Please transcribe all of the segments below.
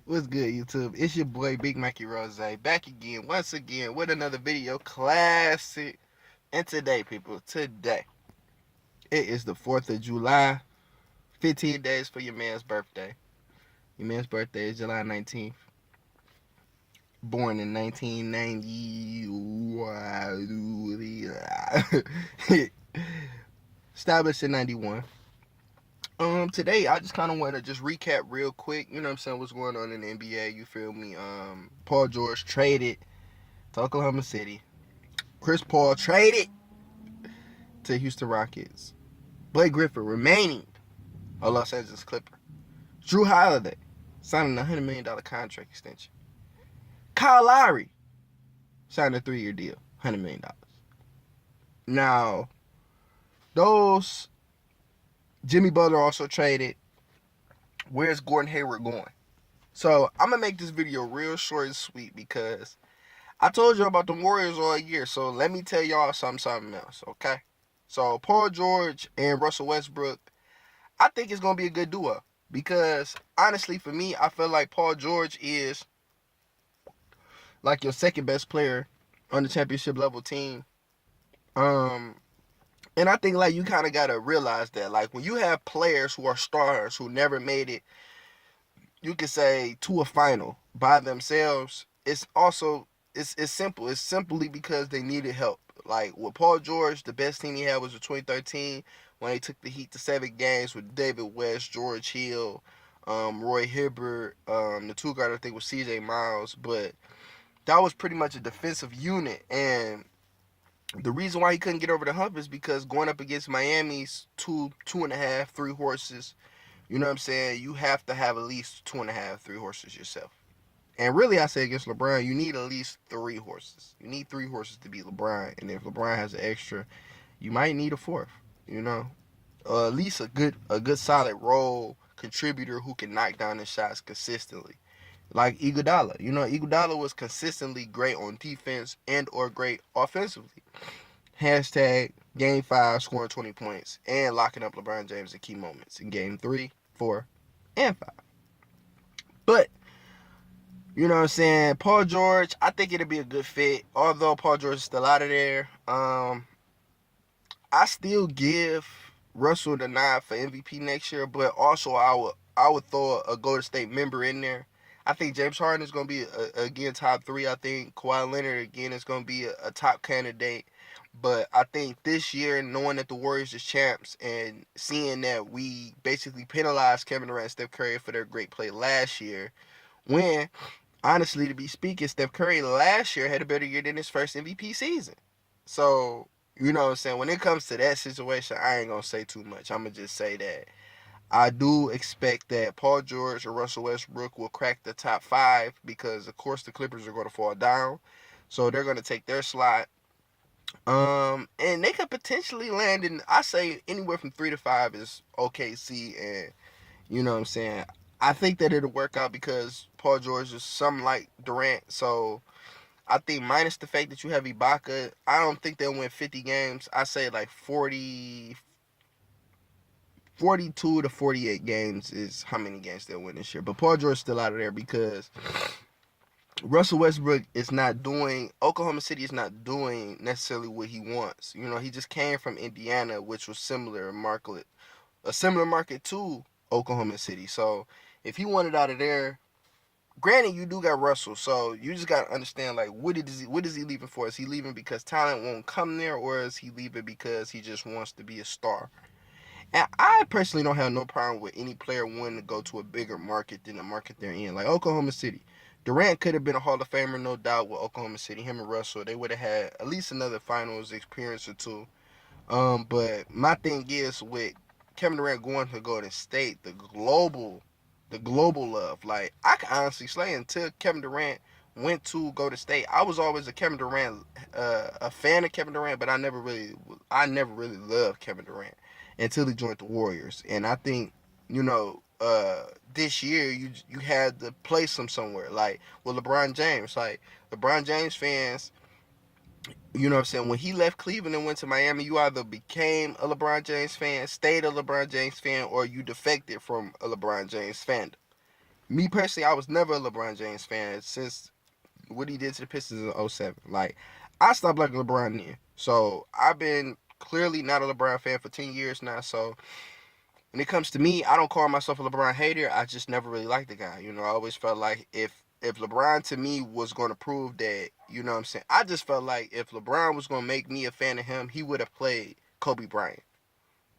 What's good, YouTube? It's your boy Big Mikey Rose back again, once again, with another video classic. And today, people, today, it is the 4th of July, 15 days for your man's birthday. Your man's birthday is July 19th. Born in 1990. Established in 91. Today I just kind of want to just recap real quick. You know what I'm saying? What's going on in the NBA? You feel me? Paul George traded to Oklahoma City. Chris Paul traded to Houston Rockets. Blake Griffin remaining a Los Angeles Clipper. Drew Holiday signing a $100 million contract extension. Kyle Lowry signed a 3-year deal, $100 million. Now, those Jimmy Butler also traded. Where's Gordon Hayward going? So I'm gonna make this video real short and sweet because I told you about the Warriors all year. So let me tell y'all something else, okay? So Paul George and Russell Westbrook, I think it's gonna be a good duo because honestly, for me, I feel like Paul George is like your second best player on the championship level team. And I think like you kind of gotta realize that like when you have players who are stars who never made it, you could say to a final by themselves, it's simple. It's simply because they needed help. Like with Paul George, the best team he had was in 2013 when they took the Heat to 7 games with David West, George Hill, Roy Hibbert, the two guard I think was C.J. Miles, but that was pretty much a defensive unit. And the reason why he couldn't get over the hump is because going up against Miami's two and a half, 3 horses, you know what I'm saying? You have to have at least 2.5, 3 horses yourself. And really, I say against LeBron, you need at least 3 horses. You need 3 horses to beat LeBron. And if LeBron has an extra, you might need a fourth. You know, at least a good solid role contributor who can knock down the shots consistently, like Iguodala. You know, Iguodala was consistently great on defense and or great offensively. Hashtag Game 5 scoring 20 points and locking up LeBron James in key moments in Game 3, 4, and 5. But you know what I'm saying? Paul George, I think it'll be a good fit. Although Paul George is still out of there, I still give Russell the nod for MVP next year. But also, I would throw a Golden State member in there. I think James Harden is going to be again top 3. I think Kawhi Leonard again is going to be a top candidate. But I think this year, knowing that the Warriors is champs and seeing that we basically penalized Kevin Durant and Steph Curry for their great play last year, when honestly, to be speaking, Steph Curry last year had a better year than his first MVP season. So, you know what I'm saying? When it comes to that situation, I ain't going to say too much. I'm going to just say that I do expect that Paul George or Russell Westbrook will crack the top 5 because, of course, the Clippers are going to fall down. So they're going to take their slot. And they could potentially land in, I say, anywhere from 3 to 5 is OKC. And, you know what I'm saying? I think that it'll work out because Paul George is something like Durant. So I think minus the fact that you have Ibaka, I don't think they'll win 50 games. I say like 42 to 48 games is how many games they'll win this year. But Paul George is still out of there because Russell Westbrook is not doing, Oklahoma City is not doing necessarily what he wants. You know, he just came from Indiana, which was a similar market to Oklahoma City. So if he wanted out of there, granted you do got Russell, so you just got to understand like what is he leaving for? Is he leaving because talent won't come there, or is he leaving because he just wants to be a star? And I personally don't have no problem with any player wanting to go to a bigger market than the market they're in, like Oklahoma City. Durant could have been a Hall of Famer, no doubt, with Oklahoma City. Him and Russell, they would have had at least another finals experience or two. But my thing is with Kevin Durant going to Golden State, the global love. Like I can honestly say, until Kevin Durant went to Golden State, I was always a fan of Kevin Durant, but I never really loved Kevin Durant until he joined the Warriors. And I think, you know, this year you had to place him somewhere. Like with LeBron James, like LeBron James fans, you know what I'm saying? When he left Cleveland and went to Miami, you either became a LeBron James fan, stayed a LeBron James fan, or you defected from a LeBron James fandom. Me personally, I was never a LeBron James fan since what he did to the Pistons in '07. Like, I stopped liking LeBron then. So I've been clearly not a LeBron fan for 10 years now. So when it comes to me, I don't call myself a LeBron hater. I just never really liked the guy. You know, I always felt like if LeBron to me was going to prove that, you know what I'm saying? I just felt like if LeBron was going to make me a fan of him, he would have played Kobe Bryant.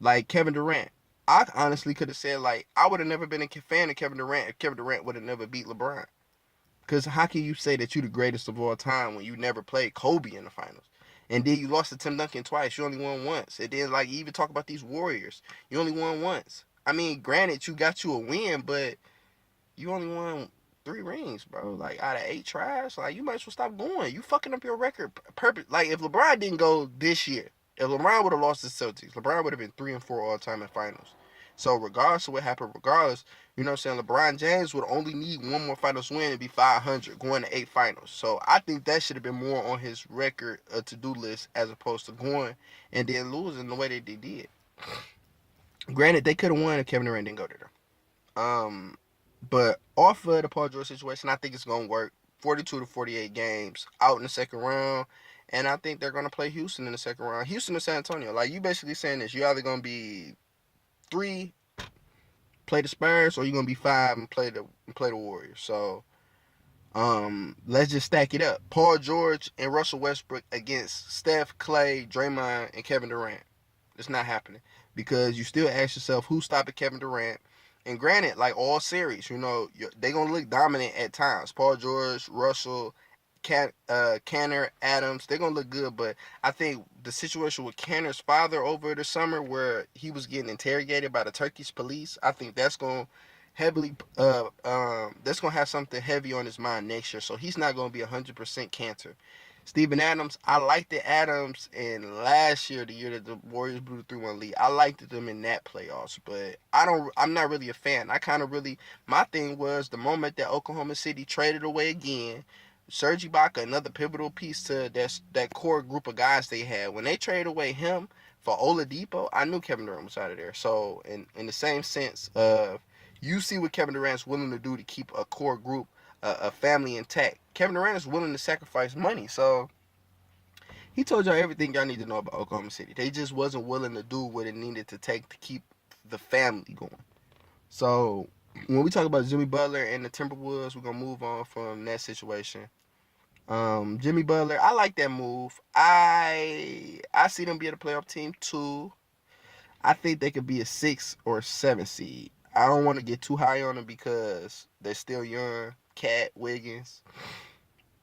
Like Kevin Durant. I honestly could have said, like, I would have never been a fan of Kevin Durant if Kevin Durant would have never beat LeBron. Because how can you say that you're the greatest of all time when you never played Kobe in the finals? And then you lost to Tim Duncan twice. You only won once. And then, like, you even talk about these Warriors. You only won once. I mean, granted, you got you a win, but you only won 3 rings, bro. Like, out of 8 tries, like, you might as well stop going. You fucking up your record. Perfect. Like, if LeBron didn't go this year, if LeBron would have lost the Celtics, LeBron would have been 3-4 all time in finals. So, regardless of what happened, regardless, you know what I'm saying? LeBron James would only need one more finals win and be 500, going to 8 finals. So, I think that should have been more on his record to-do list as opposed to going and then losing the way that they did. Granted, they could have won if Kevin Durant didn't go there. But off of the Paul George situation, I think it's gonna work. 42 to 48 games out in the second round, and I think they're gonna play Houston in the second round. Houston or San Antonio. Like, you basically saying this, you're either gonna be 3, play the Spurs, or you're gonna be 5 and play the Warriors. So let's just stack it up. Paul George and Russell Westbrook against Steph, Clay, Draymond, and Kevin Durant. It's not happening because you still ask yourself who's stopping Kevin Durant. And granted, like all series, you know, they're going to look dominant at times. Paul George, Russell, Kanter, Adams, they're going to look good. But I think the situation with Kanter's father over the summer where he was getting interrogated by the Turkish police, I think that's going to heavily, that's going to have something heavy on his mind next year. So he's not going to be 100% Kanter. Steven Adams, I liked the Adams in last year, the year that the Warriors blew the 3-1 lead. I liked them in that playoffs, but I'm not really a fan. My thing was the moment that Oklahoma City traded away again, Serge Ibaka, another pivotal piece to that core group of guys they had. When they traded away him for Oladipo, I knew Kevin Durant was out of there. So in the same sense of, you see what Kevin Durant's willing to do to keep a core group, a family intact. Kevin Durant is willing to sacrifice money. So he told y'all everything y'all need to know about Oklahoma City. They just wasn't willing to do what it needed to take to keep the family going. So when we talk about Jimmy Butler and the Timberwolves, we're gonna move on from that situation. Jimmy Butler, I like that move. I see them be a playoff team too. I think they could be a 6 or 7 seed. I don't want to get too high on them because they're still young. Cat, Wiggins,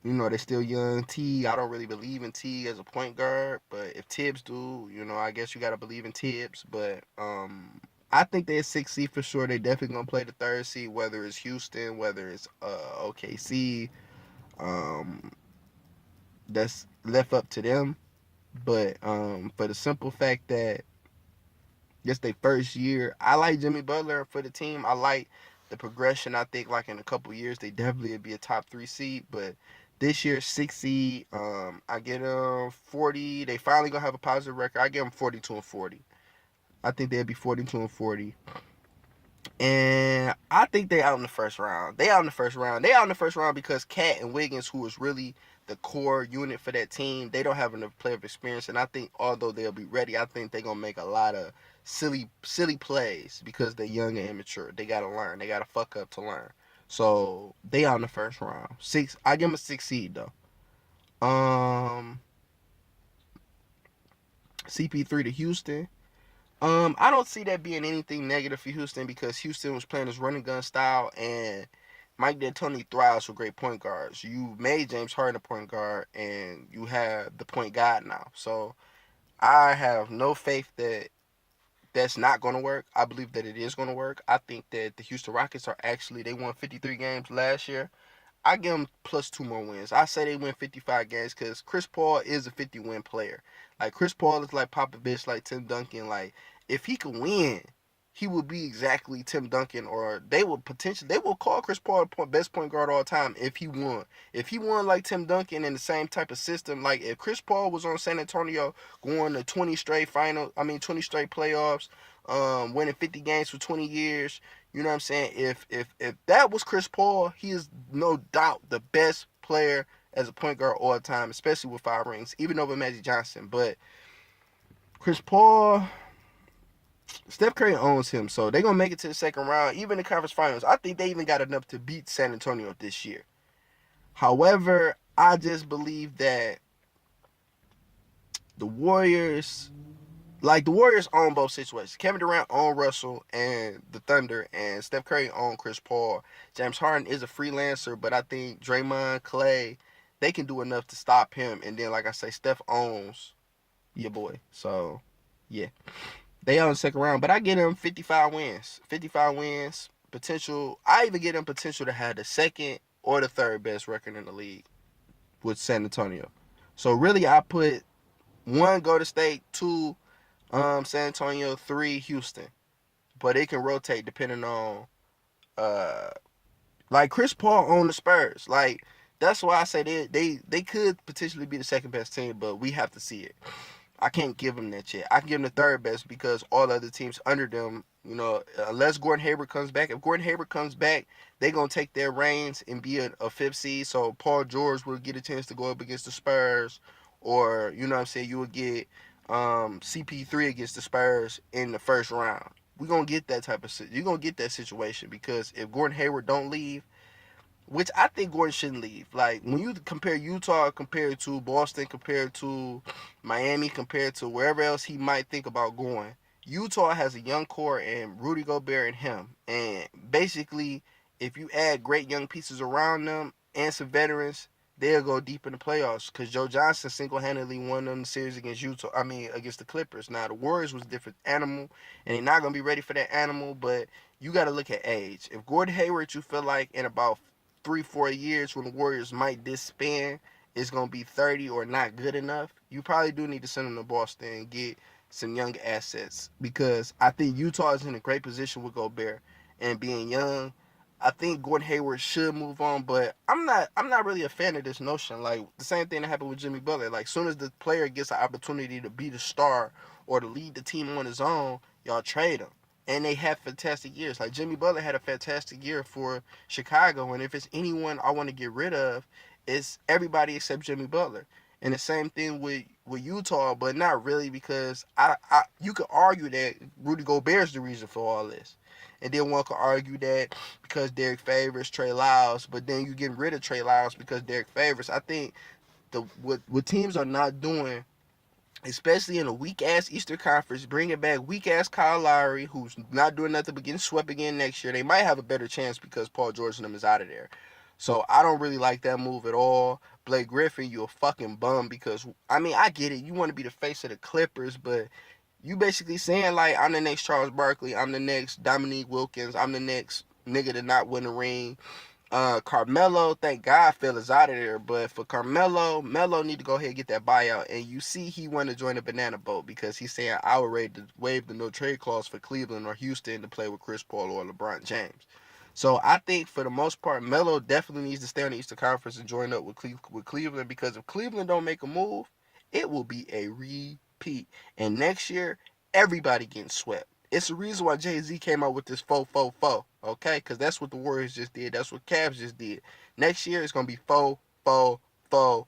you know, they're still young. T, I don't really believe in T as a point guard, but if Tibbs do, you know, I guess you got to believe in Tibbs. But I think they're 6 seed for sure. They definitely going to play the 3rd seed, whether it's Houston, whether it's OKC. That's left up to them. But for the simple fact that this their first year, I like Jimmy Butler for the team. I like the progression. I think like in a couple years they definitely would be a top 3 seed. But this year 6 seed, I get them 40. They finally gonna have a positive record. I give them 42 and 40. I think they'll be 42 and 40. And I think they out in the first round. They out in the first round. They out in the first round because Cat and Wiggins, who is really the core unit for that team, they don't have enough player experience. And I think although they'll be ready, I think they're gonna make a lot of silly plays because they're young and immature. They gotta learn. They gotta fuck up to learn. So they out in the first round. 6. I give them a 6 seed though. CP3 to Houston. I don't see that being anything negative for Houston because Houston was playing his running gun style, and Mike D'Antoni thrives with great point guards. You made James Harden a point guard, and you have the point guard now. So I have no faith that that's not going to work. I believe that it is going to work. I think that the Houston Rockets they won 53 games last year. I give them plus 2 more wins. I say they win 55 games because Chris Paul is a 50-win player. Like, Chris Paul is like Popovich, like Tim Duncan. Like, if he could win, he would be exactly Tim Duncan, or they will call Chris Paul the best point guard of all time if he won. If he won like Tim Duncan in the same type of system, like if Chris Paul was on San Antonio going to 20 straight playoffs, winning 50 games for 20 years, You know what I'm saying? If that was Chris Paul, he is no doubt the best player as a point guard all time, especially with 5 rings, even over Magic Johnson. But Chris Paul, Steph Curry owns him, so they're gonna make it to the second round, even the conference finals. I think they even got enough to beat San Antonio this year. However, I just believe that the Warriors, like the Warriors own both situations. Kevin Durant own Russell and the Thunder, and Steph Curry own Chris Paul. James Harden is a freelancer, but I think Draymond, Clay, they can do enough to stop him. And then, like I say, Steph owns your boy. So, yeah. They on the second round, but I get them 55 wins. 55 wins, potential. I even get them potential to have the second or the third best record in the league with San Antonio. So really, I put 1 Golden State, 2 San Antonio, 3 Houston. But it can rotate depending on uh like Chris Paul on the Spurs. Like that's why I say they could potentially be the second best team, but we have to see it. I can't give them that yet. I can give them the third best because all the other teams under them, unless Gordon Hayward comes back. If Gordon Hayward comes back, they're going to take their reins and be a fifth seed. So Paul George will get a chance to go up against the Spurs. Or, you know what I'm saying, you would get CP3 against the Spurs in the first round. We're going to get that you're going to get that situation because if Gordon Hayward don't leave, which I think Gordon shouldn't leave. Like, when you compare Utah compared to Boston, compared to Miami, compared to wherever else he might think about going, Utah has a young core and Rudy Gobert and him. And basically, if you add great young pieces around them and some veterans, they'll go deep in the playoffs. Because Joe Johnson single-handedly won them the series against against the Clippers. Now, the Warriors was a different animal, and they're not going to be ready for that animal, but you got to look at age. If Gordon Hayward, you feel like in about 3-4 years when the Warriors might disband, is going to be 30 or not good enough, you probably do need to send them to Boston and get some young assets because I think Utah is in a great position with Gobert and being young. I think Gordon Hayward should move on, but I'm not really a fan of this notion. Like the same thing that happened with Jimmy Butler. Like soon as the player gets an opportunity to be the star or to lead the team on his own, y'all trade him. And they have fantastic years. Like Jimmy Butler had a fantastic year for Chicago, and if it's anyone I want to get rid of, it's everybody except Jimmy Butler. And the same thing with Utah, but not really because you could argue that Rudy Gobert is the reason for all this. And then one could argue that because Derek favors Trey Lyles, but then you getting rid of Trey Lyles because Derek favors. I think what teams are not doing, especially in a weak-ass Eastern Conference, bringing back weak-ass Kyle Lowry, who's not doing nothing but getting swept again next year. They might have a better chance because Paul George and them is out of there. So I don't really like that move at all. Blake Griffin, you a fucking bum because, I get it. You want to be the face of the Clippers, but you basically saying, like, I'm the next Charles Barkley, I'm the next Dominique Wilkins, I'm the next nigga to not win a ring. Carmelo, thank God Phil is out of there, but for Carmelo, Melo need to go ahead and get that buyout. And you see he want to join the banana boat because he's saying I would ready to waive the no trade clause for Cleveland or Houston to play with Chris Paul or LeBron James. So I think for the most part, Melo definitely needs to stay on the Eastern Conference and join up with Cleveland because if Cleveland don't make a move, it will be a repeat. And next year, everybody getting swept. It's the reason why Jay-Z came out with this 4-4-4, okay? Because that's what the Warriors just did. That's what Cavs just did. Next year, it's going to be 4-4-4